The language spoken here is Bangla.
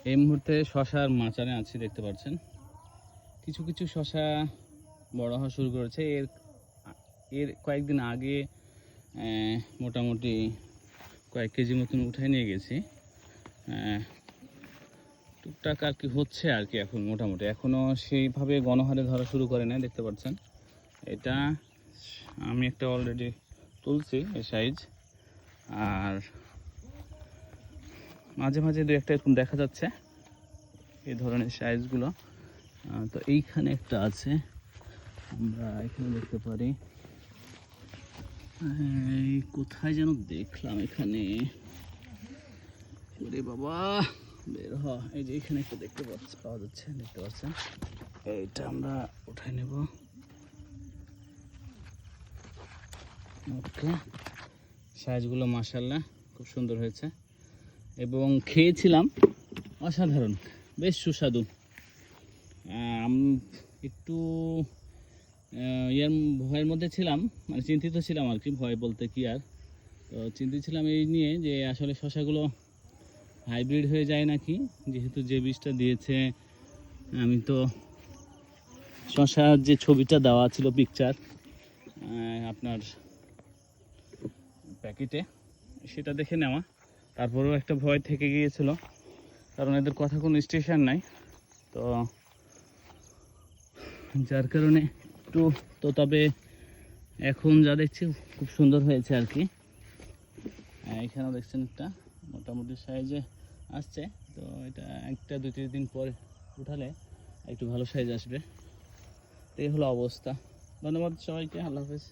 এই মুহূর্তে শশার মাচানে আছি, দেখতে পাচ্ছেন। কিছু কিছু শশা বড় হওয়া শুরু করেছে। এর কয়েকদিন আগে মোটামুটি কয়েক কেজি মতন উঠাই নিয়ে গেছি। টুকটাক আর কি হচ্ছে আর কি, এখন মোটামুটি এখনও সেইভাবে গণহারে ধরা শুরু করে না, দেখতে পাচ্ছেন। এটা আমি একটা অলরেডি তুলছি এই সাইজ, আর মাঝে মাঝে দু একটা এরকম দেখা যাচ্ছে এই ধরনের সাইজগুলো। তো এইখানে একটা আছে, আমরা এখানে দেখতে পারি। এই কোথায় যেন দেখলাম, এখানে ওরে বাবা বের হ, এই যে এখানে একটা পাওয়া যাচ্ছে, দেখতে পাচ্ছেন। এইটা আমরা উঠাই নেব। ওকে, সাইজগুলো মাশাআল্লাহ খুব সুন্দর হয়েছে এবং খেয়েছিলাম অসাধারণ, বেশ সুস্বাদু। একটু ভয়ের মধ্যে ছিলাম, মানে চিন্তিত ছিলাম আর কি, ভয় বলতে কি আর, তো চিন্তিত ছিলাম এই নিয়ে যে আসলে শসাগুলো হাইব্রিড হয়ে যায় নাকি, যেহেতু যে বীজটা দিয়েছে, আমি তো শসার যে ছবিটা দেওয়া ছিল পিকচার আপনার প্যাকেটে, সেটা দেখে নেওয়া, তারপরেও একটা ভয় থেকে গিয়েছিল, কারণ এদের কথা কোনো স্টেশন নাই, তো যার কারণে একটু, তো তবে এখন যা দেখছি খুব সুন্দর হয়েছে আর কি। এখানেও দেখছেন একটা মোটামুটি সাইজে আসছে, তো এটা একটা 2-3 দিন পরে উঠালে একটু ভালো সাইজ আসবে। তো এই হলো অবস্থা। ধন্যবাদ সবাইকে, আল্লাহ হাফেজ।